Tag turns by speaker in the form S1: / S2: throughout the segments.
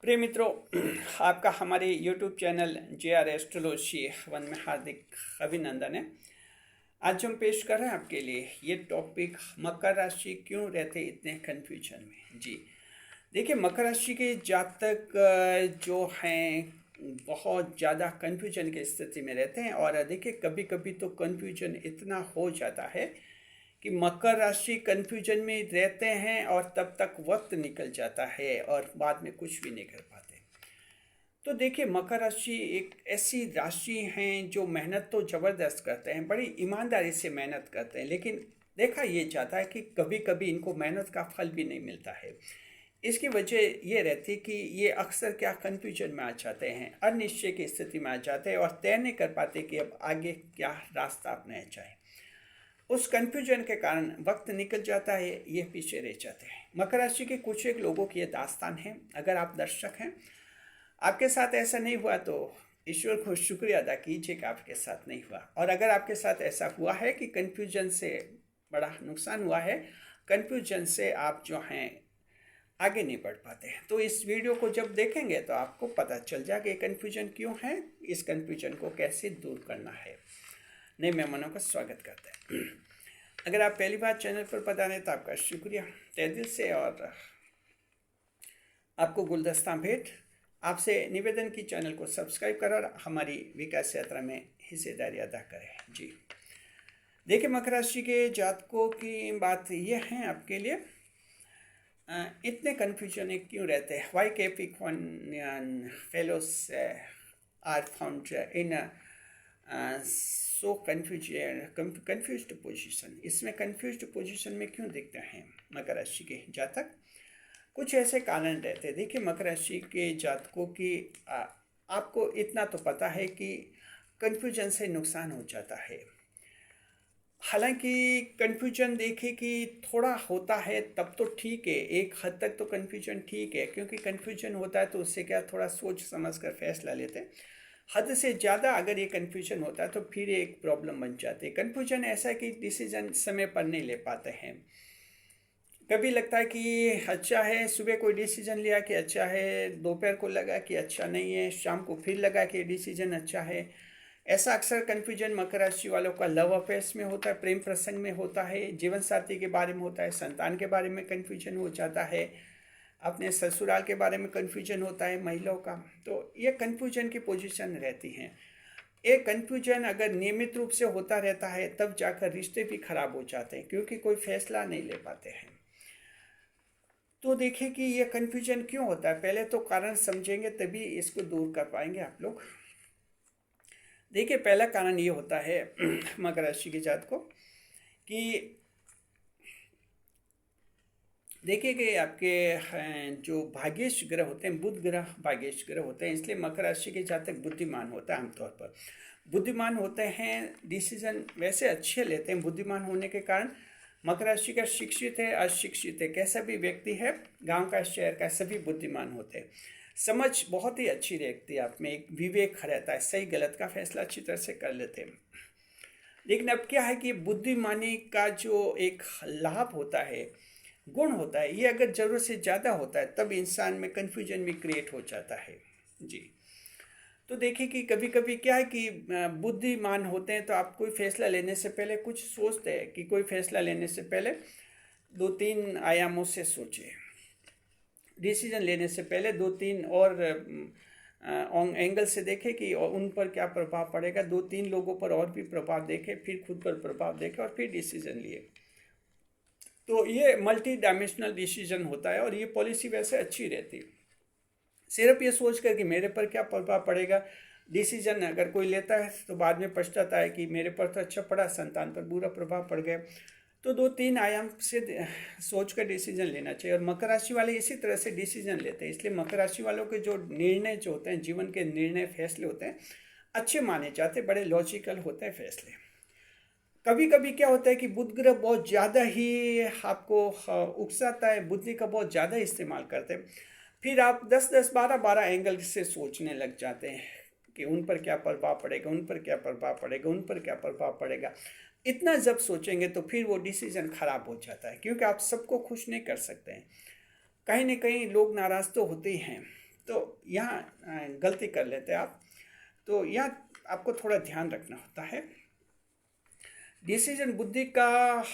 S1: प्रिय मित्रों, आपका हमारे YouTube channel JR astrology one में हार्दिक अभिनंदन है। आज हम पेश कर रहे हैं आपके लिए ये टॉपिक, मकर राशि क्यों रहते इतने कन्फ्यूजन में। जी देखिए, मकर राशि के जातक जो हैं बहुत ज़्यादा कन्फ्यूजन की स्थिति में रहते हैं। और देखिए, कभी कभी तो कन्फ्यूजन इतना हो जाता है कि मकर राशि कन्फ्यूजन में रहते हैं और तब तक वक्त निकल जाता है और बाद में कुछ भी नहीं कर पाते। तो देखिए, मकर राशि एक ऐसी राशि हैं जो मेहनत तो ज़बरदस्त करते हैं, बड़ी ईमानदारी से मेहनत करते हैं, लेकिन देखा ये जाता है कि कभी कभी इनको मेहनत का फल भी नहीं मिलता है। इसकी वजह ये रहती है कि ये अक्सर क्या कन्फ्यूजन में आ जाते हैं, अनिश्चय की स्थिति में आ जाते हैं और तय नहीं कर पाते कि अब आगे क्या रास्ता अपनाया जाए। उस कन्फ्यूजन के कारण वक्त निकल जाता है, ये पीछे रह जाते हैं। मकर राशि के कुछ एक लोगों की ये दास्तान है। अगर आप दर्शक हैं, आपके साथ ऐसा नहीं हुआ तो ईश्वर को शुक्रिया अदा कीजिए कि आपके साथ नहीं हुआ। और अगर आपके साथ ऐसा हुआ है कि कन्फ्यूजन से बड़ा नुकसान हुआ है, कन्फ्यूजन से आप जो हैं आगे नहीं बढ़ पाते हैं, तो इस वीडियो को जब देखेंगे तो आपको पता चल जाएगा कि कन्फ्यूजन क्यों है, इस कन्फ्यूजन को कैसे दूर करना है। नए मेहमानों का स्वागत करते हैं। अगर आप पहली बार चैनल पर पधारे तो आपका शुक्रिया तहे दिल से, और आपको गुलदस्ता भेंट। आपसे निवेदन की चैनल को सब्सक्राइब करें और हमारी विकास यात्रा में हिस्सेदारी अदा करें। जी देखिए, मकर राशि के जातकों की बात यह है आपके लिए, इतने कन्फ्यूजन क्यों रहते हैं। Why Capricornian fellows are found in so confused position. इसमें कन्फ्यूज्ड पोजीशन में क्यों दिखते हैं मकर राशि के जातक? कुछ ऐसे कारण रहते हैं। देखिए, मकर राशि के जातकों की आपको इतना तो पता है कि कन्फ्यूजन से नुकसान हो जाता है। हालांकि कन्फ्यूजन देखिए कि थोड़ा होता है तब तो ठीक है, एक हद तक तो कन्फ्यूजन ठीक है, क्योंकि कन्फ्यूजन होता है तो उससे क्या थोड़ा सोच समझ कर फैसला लेते हैं। हद से ज़्यादा अगर ये कन्फ्यूजन होता है तो फिर एक प्रॉब्लम बन जाती है। कन्फ्यूजन ऐसा है कि डिसीजन समय पर नहीं ले पाते हैं। कभी लगता है कि अच्छा है, सुबह कोई डिसीजन लिया कि अच्छा है, दोपहर को लगा कि अच्छा नहीं है, शाम को फिर लगा कि डिसीजन अच्छा है। ऐसा अक्सर कन्फ्यूजन मकर राशि वालों का लव अफेयर्स में होता है, प्रेम प्रसंग में होता है, जीवन साथी के बारे में होता है, संतान के बारे में कन्फ्यूजन हो जाता है, अपने ससुराल के बारे में कन्फ्यूजन होता है महिलाओं का। तो ये कन्फ्यूजन की पोजीशन रहती हैं। ये कन्फ्यूजन अगर नियमित रूप से होता रहता है तब जाकर रिश्ते भी खराब हो जाते हैं, क्योंकि कोई फैसला नहीं ले पाते हैं। तो देखिए कि ये कन्फ्यूजन क्यों होता है, पहले तो कारण समझेंगे तभी इसको दूर कर पाएंगे आप लोग। देखिए, पहला कारण ये होता है मकर राशि के जातकों कि देखिए कि आपके जो भाग्येश ग्रह होते हैं, बुध ग्रह भाग्येश ग्रह होते हैं, इसलिए मकर राशि के जातक बुद्धिमान होता है। आमतौर पर बुद्धिमान होते हैं, डिसीजन वैसे अच्छे लेते हैं। बुद्धिमान होने के कारण मकर राशि का शिक्षित है, अशिक्षित है, कैसा भी व्यक्ति है, गांव का शहर का, सभी बुद्धिमान होते हैं। समझ बहुत ही अच्छी रहती है, आप में एक विवेक रहता है, सही गलत का फैसला अच्छी तरह से कर लेते हैं। लेकिन अब क्या है कि बुद्धिमानी का जो एक लाभ होता है, गुण होता है, ये अगर ज़रूरत से ज़्यादा होता है तब इंसान में कन्फ्यूजन भी क्रिएट हो जाता है। जी तो देखिए कि कभी कभी क्या है कि बुद्धिमान होते हैं तो आप कोई फैसला लेने से पहले कुछ सोचते हैं कि कोई फैसला लेने से पहले 2-3 आयामों से सोचें। डिसीजन लेने से पहले 2-3 और एंगल से देखें कि उन पर क्या प्रभाव पड़ेगा, 2-3 लोगों पर और भी प्रभाव देखें, फिर खुद पर प्रभाव देखें और फिर डिसीजन लिए। तो ये मल्टी डायमेंशनल डिसीजन होता है और ये पॉलिसी वैसे अच्छी रहती है। सिर्फ ये सोच कर कि मेरे पर क्या प्रभाव पड़ेगा, डिसीजन अगर कोई लेता है तो बाद में पछताता है कि मेरे पर तो अच्छा पड़ा, संतान पर बुरा प्रभाव पड़ गया। तो 2-3 आयाम से सोच कर डिसीजन लेना चाहिए। और मकर राशि वाले इसी तरह से डिसीजन लेते हैं, इसलिए मकर राशि वालों के जो निर्णय जो होते हैं, जीवन के निर्णय फैसले होते हैं, अच्छे माने जाते हैं, बड़े लॉजिकल होते हैं फैसले। कभी कभी क्या होता है कि बुध ग्रह बहुत ज़्यादा ही आपको उकसाता है, बुद्धि का बहुत ज़्यादा इस्तेमाल करते हैं, फिर आप 10-10, 12-12 एंगल से सोचने लग जाते हैं कि उन पर क्या प्रभाव पड़ेगा, उन पर क्या प्रभाव पड़ेगा, उन पर क्या प्रभाव पड़ेगा। इतना जब सोचेंगे तो फिर वो डिसीजन खराब हो जाता है, क्योंकि आप सबको खुश नहीं कर सकते हैं। कहीं ना कहीं लोग नाराज़ तो होते ही हैं। तो यहाँ गलती कर लेते हैं आप। तो यहाँ आपको थोड़ा ध्यान रखना होता है, डिसीजन बुद्धि का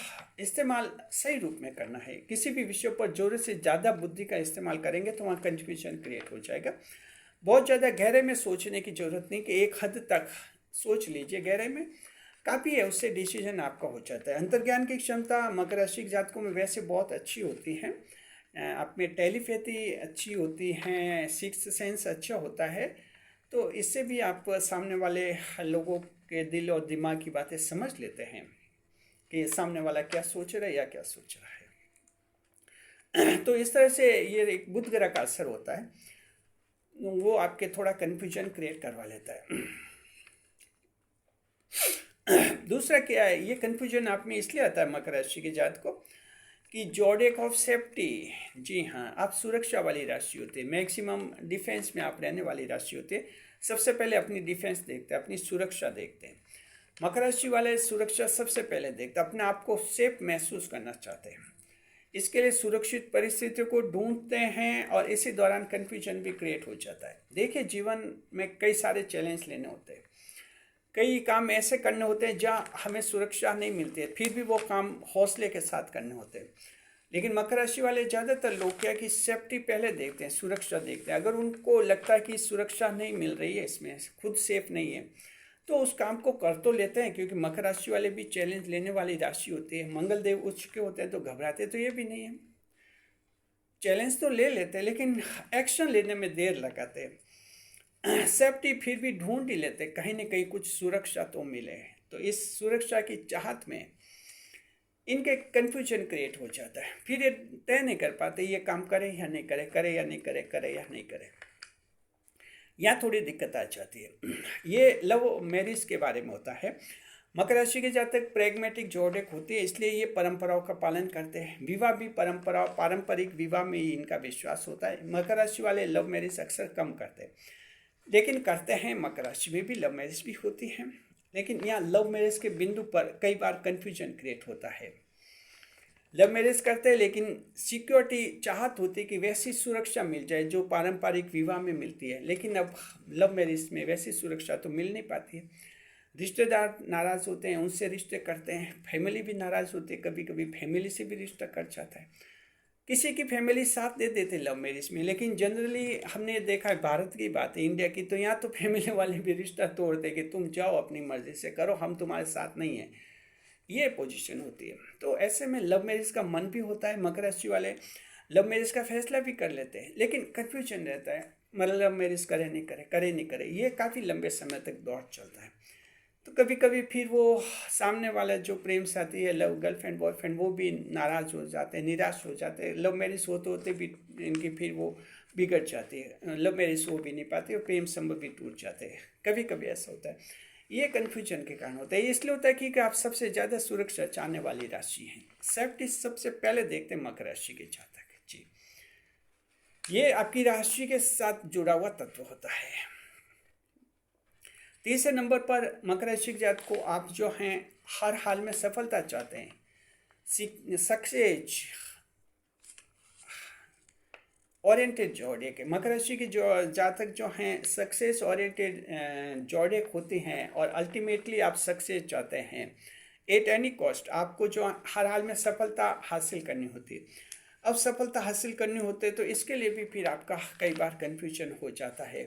S1: इस्तेमाल सही रूप में करना है। किसी भी विषय पर ज़रूरत से ज़्यादा बुद्धि का इस्तेमाल करेंगे तो वहाँ कन्फ्यूजन क्रिएट हो जाएगा। बहुत ज़्यादा गहरे में सोचने की ज़रूरत नहीं, कि एक हद तक सोच लीजिए गहरे में, काफ़ी है, उससे डिसीजन आपका हो जाता है। अंतर्ज्ञान की क्षमता मकर राशि के जातकों में वैसे बहुत अच्छी होती है। आप में टेलीपैथी अच्छी होती है, सिक्स्थ सेंस अच्छा होता है। तो इससे भी आप सामने वाले लोगों के दिल और दिमाग की बातें समझ लेते हैं कि सामने वाला क्या सोच रहा है या क्या सोच रहा है। तो इस तरह से ये एक बुध ग्रह का असर होता है, वो आपके थोड़ा कन्फ्यूजन क्रिएट करवा लेता है। दूसरा क्या है, ये कन्फ्यूजन आप में इसलिए आता है मकर राशि के जातकों कि जोडेक ऑफ सेफ्टी, जी हाँ, आप सुरक्षा वाली राशि होते हैं, मैक्सिमम डिफेंस में आप रहने वाली राशि होते हैं। सबसे पहले अपनी डिफेंस देखते हैं, अपनी सुरक्षा देखते हैं। मकर राशि वाले सुरक्षा सबसे पहले देखते हैं, अपने आप को सेफ महसूस करना चाहते हैं। इसके लिए सुरक्षित परिस्थितियों को ढूंढते हैं और इसी दौरान कन्फ्यूजन भी क्रिएट हो जाता है। देखिए, जीवन में कई सारे चैलेंज लेने होते हैं, कई काम ऐसे करने होते हैं जहाँ हमें सुरक्षा नहीं मिलती है, फिर भी वो काम हौसले के साथ करने होते हैं। लेकिन मकर राशि वाले ज़्यादातर लोग क्या कि सेफ्टी पहले देखते हैं, सुरक्षा देखते हैं। अगर उनको लगता है कि सुरक्षा नहीं मिल रही है, इसमें खुद सेफ नहीं है, तो उस काम को कर तो लेते हैं, क्योंकि मकर राशि वाले भी चैलेंज लेने वाली राशि होती है। मंगल देव उच्च के होते हैं तो घबराते तो ये भी नहीं है, चैलेंज तो ले लेते हैं लेकिन एक्शन लेने में देर लगाते हैं। सेफ्टी फिर भी ढूंढ ही लेते, कहीं ना कहीं कुछ सुरक्षा तो मिले। तो इस सुरक्षा की चाहत में इनके कन्फ्यूजन क्रिएट हो जाता है, फिर ये तय नहीं कर पाते ये काम करे या नहीं करे, करे या नहीं करे, करे या नहीं करे, यहाँ थोड़ी दिक्कत आ जाती है। ये लव मैरिज के बारे में होता है। मकर राशि के जातक प्रैग्मेटिक जोड़क होती है, इसलिए ये परंपराओं का पालन करते हैं। विवाह भी पारंपरिक विवाह में ही इनका विश्वास होता है। मकर राशि वाले लव मैरिज अक्सर कम करते हैं, लेकिन करते हैं। मकर राशि में भी लव मैरिज भी होती है, लेकिन यहाँ लव मैरिज के बिंदु पर कई बार कन्फ्यूजन क्रिएट होता है। लव मैरिज करते हैं लेकिन सिक्योरिटी चाहत होती है कि वैसी सुरक्षा मिल जाए जो पारंपरिक विवाह में मिलती है, लेकिन अब लव मैरिज में वैसी सुरक्षा तो मिल नहीं पाती है। रिश्तेदार नाराज़ होते हैं, उनसे रिश्ते करते हैं। फैमिली भी नाराज़ होती है, कभी कभी फैमिली से भी रिश्ता कट जाता है। किसी की फैमिली साथ दे देते लव मैरिज में, लेकिन जनरली हमने देखा है, भारत की बात है, इंडिया की, तो यहाँ तो फैमिली वाले भी रिश्ता तोड़ दे कि तुम जाओ अपनी मर्जी से करो, हम तुम्हारे साथ नहीं हैं, ये पोजीशन होती है। तो ऐसे में लव मैरिज का मन भी होता है। मकर राशि वाले लव मैरिज का फैसला भी कर लेते हैं, लेकिन कन्फ्यूजन रहता है, मतलब लव मैरिज करे नहीं करे, करे नहीं करे, ये काफ़ी लंबे समय तक दौर चलता है। तो कभी कभी फिर वो सामने वाला जो प्रेम साथी है, लव गर्लफ्रेंड बॉयफ्रेंड, वो भी नाराज़ हो जाते हैं, निराश हो जाते हैं। लव मैरिज होते होते भी इनकी फिर वो बिगड़ जाती है, लव मैरिज हो भी नहीं पाती और प्रेम संबंध भी टूट जाते हैं। कभी कभी ऐसा होता है, ये कन्फ्यूजन के कारण होता है। ये इसलिए होता है कि आप सबसे ज़्यादा सुरक्षा चाहने वाली राशि हैं। सेफ्टी सबसे पहले देखते हैं मकर राशि के जातक जी, ये आपकी राशि के साथ जुड़ा हुआ तत्व होता है। तीसरे नंबर पर मकर राशि के जातक को आप जो हैं हर हाल में सफलता चाहते हैं, सक्सेस ओरिएंटेड जोड़ेक। मकर राशि के जो जातक जो हैं सक्सेस ओरिएंटेड जोड़ेक होते हैं और अल्टीमेटली आप सक्सेस चाहते हैं एट एनी कॉस्ट। आपको जो हर हाल में सफलता हासिल करनी होती है। अब सफलता हासिल करनी होती है तो इसके लिए भी फिर आपका कई बार कन्फ्यूजन हो जाता है।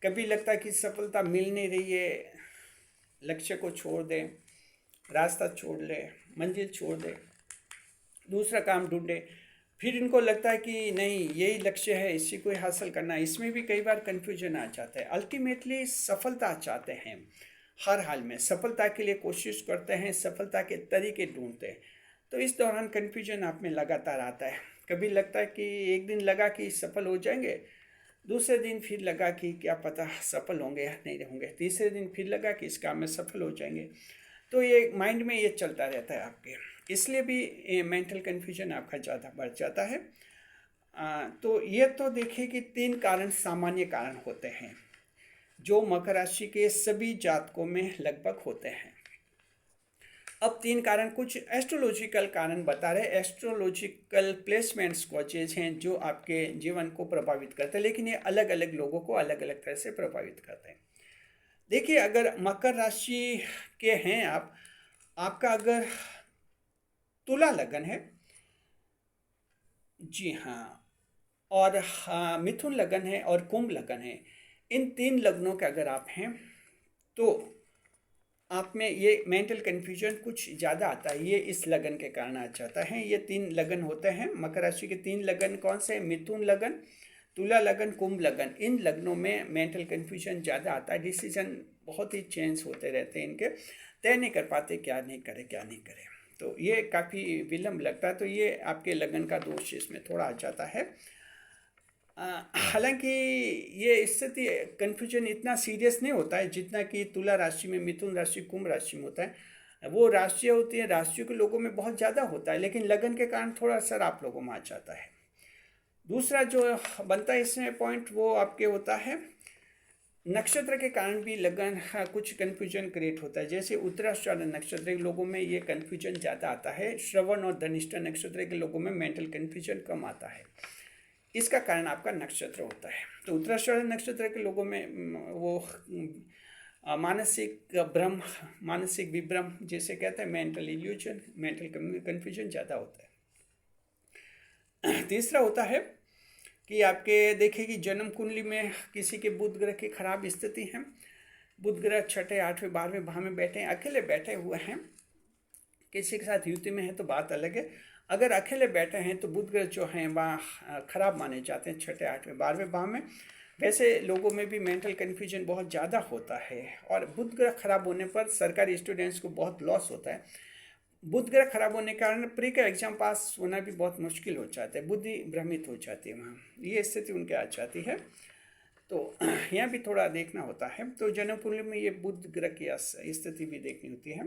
S1: कभी लगता है कि सफलता मिल नहीं रही है, लक्ष्य को छोड़ दें, रास्ता छोड़ लें, मंजिल छोड़ दें, दूसरा काम ढूंढें। फिर इनको लगता है कि नहीं यही लक्ष्य है, इसी को हासिल करना है। इसमें भी कई बार कन्फ्यूजन आ जाता है। अल्टीमेटली सफलता चाहते हैं, हर हाल में सफलता के लिए कोशिश करते हैं, सफलता के तरीके ढूंढते हैं। तो इस दौरान कन्फ्यूजन आप में लगातार आता है। कभी लगता है कि एक दिन लगा कि सफल हो जाएंगे, दूसरे दिन फिर लगा कि क्या पता सफल होंगे या नहीं होंगे, तीसरे दिन फिर लगा कि इस काम में सफल हो जाएंगे। तो ये माइंड में ये चलता रहता है आपके, इसलिए भी मेंटल कन्फ्यूजन आपका ज़्यादा बढ़ जाता है। तो ये तो देखिए कि 3 कारण सामान्य कारण होते हैं जो मकर राशि के सभी जातकों में लगभग होते हैं। अब 3 कारण कुछ एस्ट्रोलॉजिकल कारण बता रहे, एस्ट्रोलॉजिकल प्लेसमेंट्स कॉजेज हैं जो आपके जीवन को प्रभावित करते हैं, लेकिन ये अलग अलग लोगों को अलग अलग तरह से प्रभावित करते हैं। देखिए, अगर मकर राशि के हैं आप, आपका अगर तुला लगन है, जी हाँ, और हाँ मिथुन लगन है और कुंभ लगन है, इन 3 लग्नों के अगर आप हैं तो आप में ये मेंटल कन्फ्यूजन कुछ ज़्यादा आता है। ये इस लगन के कारण आ जाता है। ये 3 लगन होते हैं मकर राशि के। 3 लगन कौन से? मिथुन लगन, तुला लगन, कुंभ लगन। इन लग्नों में मेंटल कन्फ्यूजन ज़्यादा आता है। डिसीजन बहुत ही चेंज होते रहते हैं इनके, तय नहीं कर पाते क्या नहीं करे क्या नहीं करे, तो ये काफ़ी विलम्ब लगता है। तो ये आपके लगन का दोष इसमें थोड़ा आ जाता है। हालांकि ये स्थिति कन्फ्यूजन इतना सीरियस नहीं होता है जितना कि तुला राशि में, मिथुन राशि, कुंभ राशि में होता है। वो राशियाँ होती है, राशियों के लोगों में बहुत ज़्यादा होता है, लेकिन लगन के कारण थोड़ा असर आप लोगों में आ जाता है। दूसरा जो बनता है इसमें पॉइंट, वो आपके होता है नक्षत्र के कारण भी लगन कुछ कन्फ्यूजन क्रिएट होता है। जैसे उत्तराषाढ़ नक्षत्र के लोगों में ये कन्फ्यूजन ज़्यादा आता है, श्रवण और धनिष्ठा नक्षत्र के लोगों में मेंटल कन्फ्यूजन कम आता है। इसका कारण आपका नक्षत्र होता है। तो उत्तराषाढ़ नक्षत्र के लोगों में वो मानसिक भ्रम, मानसिक विभ्रम जिसे कहते हैं, मेंटल इल्यूजन, मेंटल कन्फ्यूजन ज़्यादा होता है। तीसरा होता है कि आपके देखिए कि जन्म कुंडली में किसी के बुध ग्रह की खराब स्थिति है। बुध ग्रह 6, 8, 12वें भाव में बैठे हैं, अकेले बैठे हुए हैं। किसी के साथ युति में है तो बात अलग है। अगर अकेले बैठे हैं तो बुध ग्रह जो हैं वह खराब माने जाते हैं 6, 8, 12वें भाव में। वैसे लोगों में भी मेंटल कन्फ्यूजन बहुत ज़्यादा होता है, और बुध ग्रह खराब होने पर सरकारी स्टूडेंट्स को बहुत लॉस होता है। बुध ग्रह खराब होने के कारण प्री का एग्जाम पास होना भी बहुत मुश्किल हो जाता है, बुद्धि भ्रमित हो जाती है, वहाँ ये स्थिति उनके आ जाती है। तो यहाँ भी थोड़ा देखना होता है। तो जन्म कुंडली में ये बुध ग्रह की स्थिति भी देखनी होती है,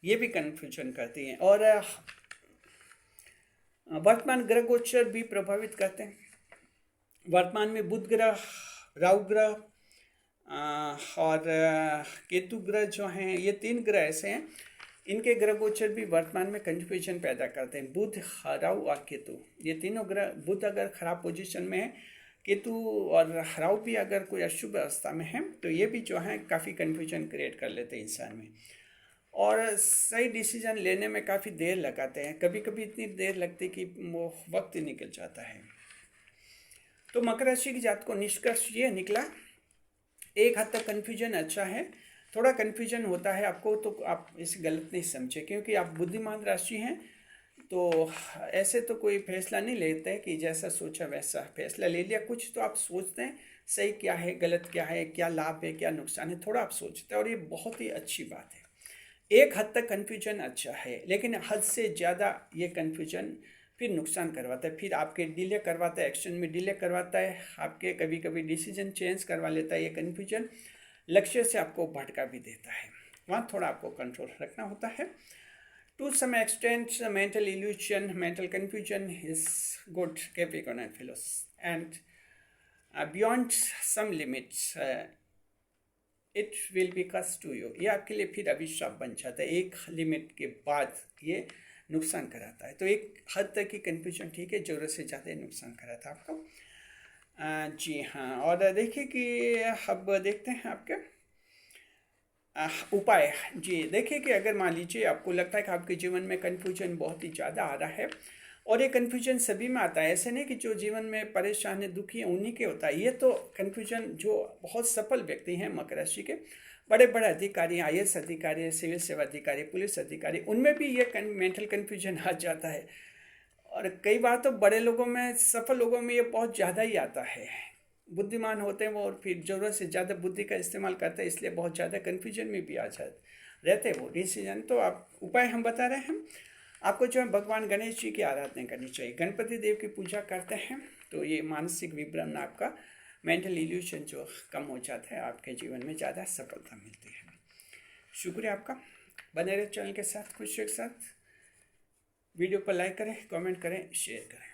S1: ये भी कन्फ्यूजन करती हैं। और वर्तमान ग्रह गोचर भी प्रभावित करते हैं। वर्तमान में बुध ग्रह, राहु ग्रह और केतु ग्रह जो हैं, ये 3 ग्रह ऐसे हैं, इनके ग्रह गोचर भी वर्तमान में कन्फ्यूजन पैदा करते हैं। बुध, राहु और केतु, ये तीनों ग्रह, बुध अगर खराब पोजीशन में है, केतु और राहु भी अगर कोई अशुभ अवस्था में है, तो ये भी जो है काफ़ी कन्फ्यूजन क्रिएट कर लेते हैं इंसान में, और सही डिसीजन लेने में काफ़ी देर लगाते हैं। कभी कभी इतनी देर लगती कि वो वक्त ही निकल जाता है। तो मकर राशि की जात को निष्कर्ष ये निकला, एक हद तक कन्फ्यूजन अच्छा है। थोड़ा कन्फ्यूजन होता है आपको, तो आप इसे गलत नहीं समझे, क्योंकि आप बुद्धिमान राशि हैं। तो ऐसे तो कोई फैसला नहीं लेते कि जैसा सोचा वैसा फैसला ले लिया। कुछ तो आप सोचते हैं सही क्या है, गलत क्या है, क्या लाभ है, क्या नुकसान है, थोड़ा आप सोचते हैं, और ये बहुत ही अच्छी बात है। एक हद तक कन्फ्यूजन अच्छा है, लेकिन हद से ज़्यादा ये कन्फ्यूजन फिर नुकसान करवाता है, फिर आपके डिले करवाता है, एक्शन में डिले करवाता है, आपके कभी कभी डिसीजन चेंज करवा लेता है। ये कन्फ्यूजन लक्ष्य से आपको भटका भी देता है, वहाँ थोड़ा आपको कंट्रोल रखना होता है। To some extent mental illusion, mental confusion is good Capricorn and fellows, and beyond some limits it will be cursed to you. ये आपके लिए फिर अभिशाप बन जाता है, एक लिमिट के बाद ये नुकसान कराता है। तो एक हद तक की कन्फ्यूजन ठीक है, ज़रूरत से ज़्यादा नुकसान कराता है आपको। जी हाँ, और देखिए कि अब देखते हैं आपके उपाय। जी देखिए कि अगर मान लीजिए आपको लगता है कि आपके जीवन में कन्फ्यूजन बहुत ही ज़्यादा आ रहा है, और ये कन्फ्यूजन सभी में आता है, ऐसे नहीं कि जो जीवन में परेशान है, दुखी है, उन्हीं के होता है। ये तो कन्फ्यूजन जो बहुत सफल व्यक्ति हैं मकर राशि के, बड़े बड़े अधिकारी, IAS अधिकारी, सिविल सेवा अधिकारी, पुलिस अधिकारी, उनमें भी ये मेंटल कन्फ्यूजन आ जाता है। और कई बार तो बड़े लोगों में, सफल लोगों में ये बहुत ज़्यादा ही आता है। बुद्धिमान होते हैं वो, और फिर ज़रूरत से ज़्यादा बुद्धि का इस्तेमाल करते हैं, इसलिए बहुत ज़्यादा कन्फ्यूजन में भी आ जाते रहते हैं वो डिसीजन। तो आप उपाय हम बता रहे हैं आपको, जो है भगवान गणेश जी की आराधना करनी चाहिए, गणपति देव की पूजा करते हैं तो ये मानसिक विभ्रम, आपका मेंटल इल्यूशन जो कम हो जाता है, आपके जीवन में ज़्यादा सफलता मिलती है। शुक्रिया आपका, बने रहे चैनल के साथ, खुशियों के साथ। वीडियो पर लाइक करें, कमेंट करें, शेयर करें।